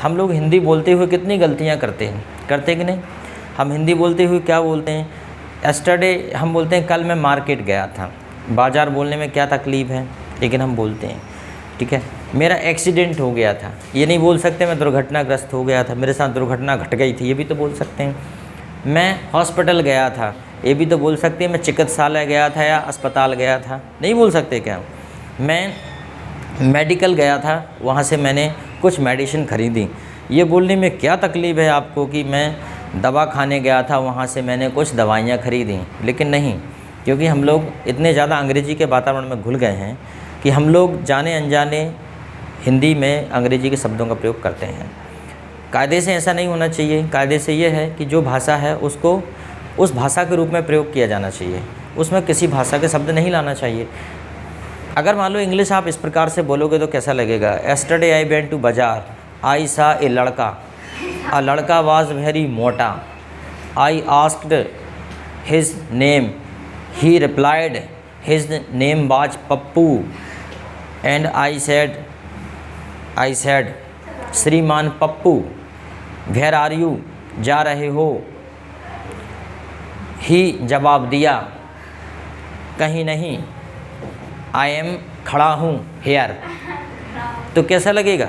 हम लोग हिंदी बोलते हुए कितनी गलतियाँ करते कि नहीं। हम हिंदी बोलते हुए क्या बोलते हैं, एस्टरडे हम बोलते हैं कल मैं मार्केट गया था। बाज़ार बोलने में क्या तकलीफ़ है, लेकिन हम बोलते हैं। ठीक है, मेरा एक्सीडेंट हो गया था, ये नहीं बोल सकते मैं दुर्घटनाग्रस्त हो गया था, मेरे साथ दुर्घटना घट गई थी, ये भी तो बोल सकते हैं। मैं हॉस्पिटल गया था, ये भी तो बोल सकते हैं मैं चिकित्सालय गया था या अस्पताल गया था, नहीं बोल सकते क्या। मैं मेडिकल गया था, वहाँ से मैंने कुछ मेडिसिन ख़रीदी, ये बोलने में क्या तकलीफ़ है आपको कि मैं दवा खाने गया था, वहाँ से मैंने कुछ दवाइयाँ ख़रीदी। लेकिन नहीं, क्योंकि हम लोग इतने ज़्यादा अंग्रेज़ी के वातावरण में घुल गए हैं कि हम लोग जाने अनजाने हिंदी में अंग्रेज़ी के शब्दों का प्रयोग करते हैं। कायदे से ऐसा नहीं होना चाहिए। कायदे से ये है कि जो भाषा है उसको उस भाषा के रूप में प्रयोग किया जाना चाहिए, उसमें किसी भाषा के शब्द नहीं लाना चाहिए। अगर मान लो इंग्लिश आप इस प्रकार से बोलोगे तो कैसा लगेगा। एस्टरडे आई वेंट टू बाजार, आई सा ए लड़का, अ लड़का वाज वेरी मोटा, I asked his name, he replied his name was Pappu, and I said श्रीमान पप्पू वेयर आर यू, जा रहे हो। ही जवाब दिया कहीं नहीं, आई एम खड़ा हूँ हेयर। तो कैसा लगेगा।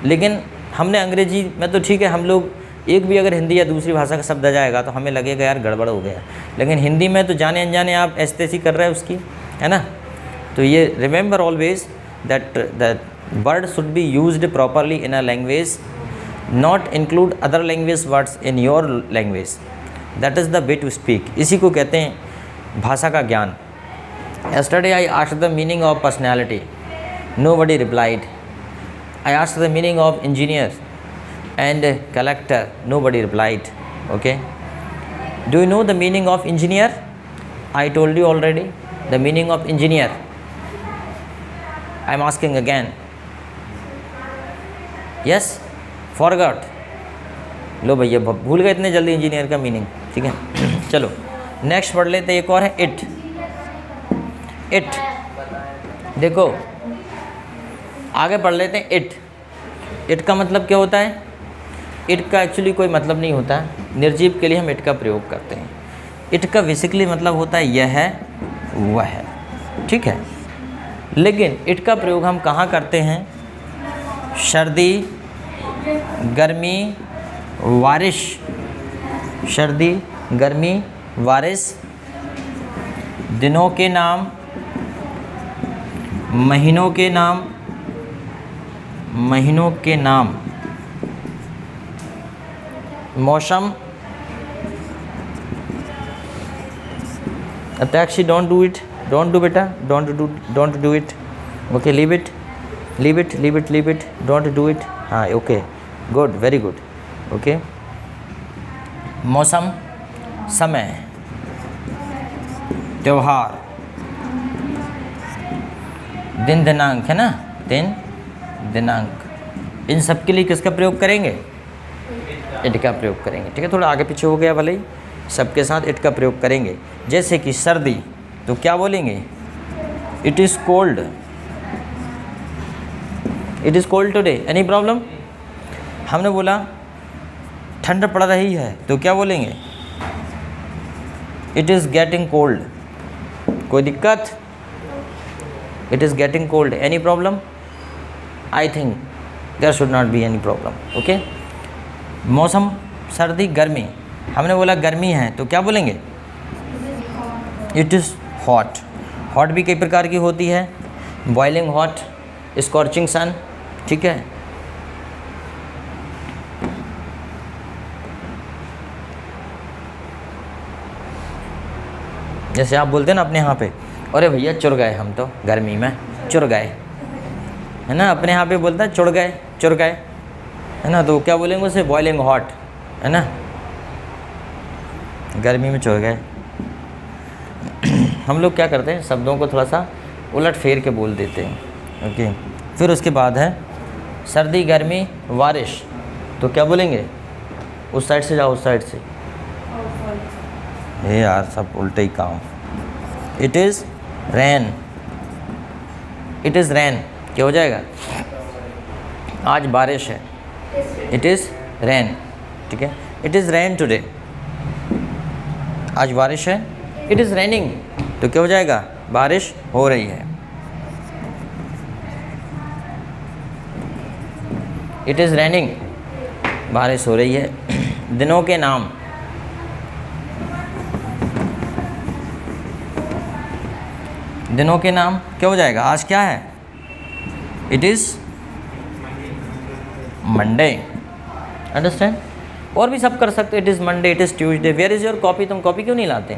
लेकिन हमने अंग्रेजी में तो ठीक है, हम लोग एक भी अगर हिंदी या दूसरी भाषा का शब्द आ जाएगा तो हमें लगेगा यार गड़बड़ हो गया, लेकिन हिंदी में तो जाने अनजाने आप ऐसी कर रहे हैं उसकी, है ना। तो ये remember always that the word should be used properly in a language, not include other language words in your language, that is the way to speak. इसी को कहते हैं भाषा का ज्ञान। Yesterday I asked the meaning of personality. Nobody replied. I asked the meaning of engineer and collector. Nobody replied. Okay. Do you know the meaning of engineer? I told you already the meaning of engineer. I am asking again. Yes? Forgot. लो भैया भूल गए इतने जल्दी engineer का meaning. ठीक है, चलो next पढ़ लेते। एक और है इट। इट देखो आगे पढ़ लेते हैं। इट का मतलब क्या होता है। इट का एक्चुअली कोई मतलब नहीं होता है, निर्जीव के लिए हम इट का प्रयोग करते हैं। इट का बेसिकली मतलब होता है यह है वह है, ठीक है। लेकिन इट का प्रयोग हम कहाँ करते हैं। सर्दी गर्मी बारिश, सर्दी गर्मी बारिश, दिनों के नाम महीनों के नाम, महीनों के नाम, मौसम। Atakshi, don't do it, don't do beta, don't do it, okay, leave it, don't do it, हाँ okay, good, very good, okay। मौसम, समय, त्योहार, दिन दिनांक है ना, दिन दिनांक, इन सब के लिए किसका प्रयोग करेंगे। इट का प्रयोग करेंगे। ठीक है, थोड़ा आगे पीछे हो गया भले ही, सबके साथ इट का प्रयोग करेंगे। जैसे कि सर्दी तो क्या बोलेंगे, it is cold, it is cold today, any problem. हमने बोला ठंड पड़ रही है तो क्या बोलेंगे, इट इज़ गेटिंग कोल्ड, कोई दिक्कत, it is getting cold, any problem. I think there should not be any problem, okay. मौसम सर्दी गर्मी, हमने बोला गर्मी है तो क्या बोलेंगे, इट इज़ हॉट। हॉट भी कई प्रकार की होती है, बॉइलिंग हॉट, स्कॉर्चिंग सन, ठीक है। जैसे आप बोलते हैं ना अपने यहाँ पे, अरे भैया चुर गए हम तो गर्मी में, चुर गए, है ना। अपने यहाँ पे बोलता है चुर गए, है ना। तो क्या बोलेंगे उसे, बॉइलिंग हॉट, है ना, गर्मी में चुर गए। हम लोग क्या करते हैं, शब्दों को थोड़ा सा उलट फेर के बोल देते हैं, ओके। फिर उसके बाद है सर्दी गर्मी बारिश, तो क्या बोलेंगे, उस साइड से जाओ, उस साइड से, ये यार सब उल्टे ही काम। It is rain, it is rain क्या हो जाएगा, आज बारिश है, इट इज़ रेन, ठीक है। इट इज़ रेन टुडे, आज बारिश है। इट इज़ रेनिंग, तो क्या हो जाएगा, बारिश हो रही है। इट इज़ रेनिंग, बारिश हो रही है। दिनों के नाम, दिनों के नाम क्या हो जाएगा, आज क्या है, इट इज़ मंडे, अंडरस्टैंड। और भी सब कर सकते, it is Monday, it is Tuesday. Where is your copy, तुम कॉपी क्यों नहीं लाते?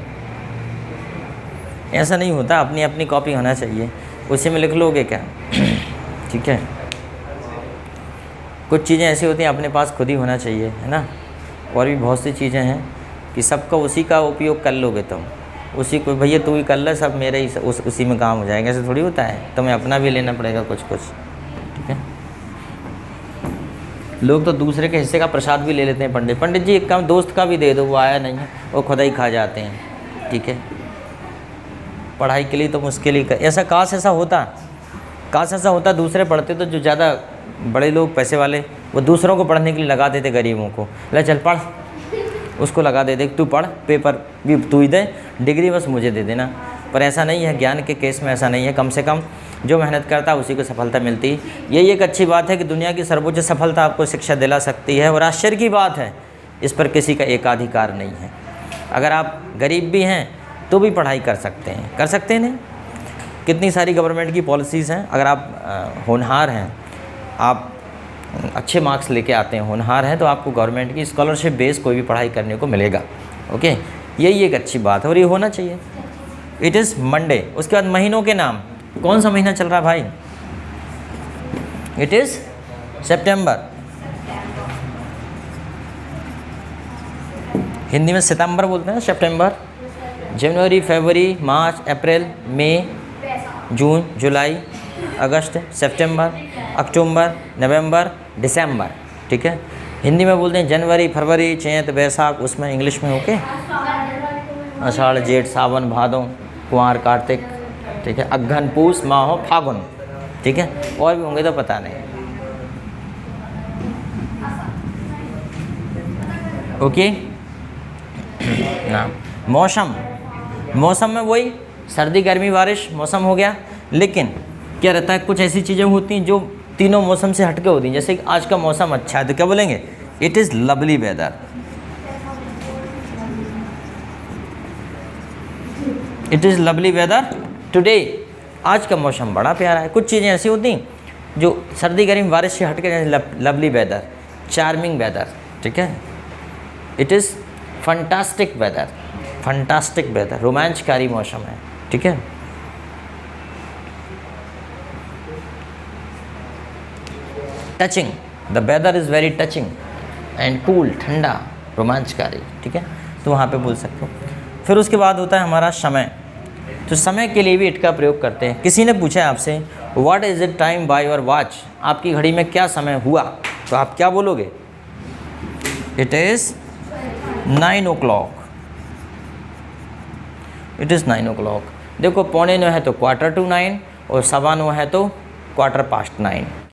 ऐसा नहीं होता, अपनी अपनी कॉपी होना चाहिए, उसी में लिख लोगे क्या? ठीक है, कुछ चीज़ें ऐसी होती हैं अपने पास खुद ही होना चाहिए, है ना। और भी बहुत सी चीज़ें हैं कि सबका उसी का उपयोग कर लोगे तुम, उसी को भैया तू ही कर ले, सब मेरे ही उसी में काम हो जाएगा, ऐसे थोड़ी होता है, तुम्हें अपना भी लेना पड़ेगा कुछ कुछ, ठीक है। लोग तो दूसरे के हिस्से का प्रसाद भी ले लेते हैं। पंडित जी एक काम दोस्त का भी दे दो, वो आया नहीं है, वो खुदा ही खा जाते हैं, ठीक है। पढ़ाई के लिए तो मुश्किल ही ऐसा, काश ऐसा होता, दूसरे पढ़ते तो, जो ज़्यादा बड़े लोग पैसे वाले वो दूसरों को पढ़ने के लिए लगा देते, गरीबों को ले चल पढ़, उसको लगा देते, तू पढ़, पेपर भी तू ही दे, डिग्री बस मुझे दे देना। पर ऐसा नहीं है, ज्ञान के केस में ऐसा नहीं है। कम से कम जो मेहनत करता है उसी को सफलता मिलती है। यही एक अच्छी बात है कि दुनिया की सर्वोच्च सफलता आपको शिक्षा दिला सकती है। और आश्चर्य की बात है, इस पर किसी का एकाधिकार नहीं है। अगर आप गरीब भी हैं तो भी पढ़ाई कर सकते हैं नहीं। कितनी सारी गवर्नमेंट की पॉलिसीज़ हैं। अगर आप होनहार हैं, आप अच्छे मार्क्स लेके आते हैं, होनहार हैं, तो आपको गवर्नमेंट की स्कॉलरशिप बेस कोई भी पढ़ाई करने को मिलेगा। ओके, यही एक अच्छी बात है और ये होना चाहिए। It is Monday. उसके बाद महीनों के नाम, कौन सा महीना चल रहा है भाई? इट इज़ सितंबर, हिंदी में सितंबर बोलते हैं, सितंबर। जनवरी, फरवरी, मार्च, अप्रैल, मई, जून, जुलाई, अगस्त, सितंबर, अक्टूबर, नवंबर, दिसंबर, ठीक है। हिंदी में बोलते हैं जनवरी, फरवरी, चैत, बैसाख, उसमें इंग्लिश में ओके, आषाढ़, जेठ, सावन, भादो, कुंवार, कार्तिक, ठीक है, अगहन, पूस, माहो, फागुन, ठीक है। और भी होंगे तो पता नहीं, ओके ना। मौसम में वही सर्दी, गर्मी, बारिश मौसम हो गया। लेकिन क्या रहता है, कुछ ऐसी चीज़ें होती हैं जो तीनों मौसम से हटके होती हैं। जैसे कि आज का मौसम अच्छा है तो क्या बोलेंगे? It is lovely weather. It is lovely weather today. आज का मौसम बड़ा प्यारा है। कुछ चीज़ें ऐसी होती हैं जो सर्दी, गर्मी, बारिश से हटके, लवली वेदर, चार्मिंग वेदर, ठीक है। It is fantastic weather, fantastic weather, रोमांचकारी मौसम है, ठीक है। Touching, the weather is very touching and cool, ठंडा, रोमांचकारी, ठीक है। तो वहाँ पे बोल सकते हो। फिर उसके बाद होता है हमारा समय। तो समय के लिए भी इट का प्रयोग करते हैं। किसी ने पूछा है आपसे what is it time by your watch, आपकी घड़ी में क्या समय हुआ, तो आप क्या बोलोगे? It is 9 o'clock। It is 9 o'clock। देखो 8:45 है तो 8:45 और 9:15 है तो 9:15।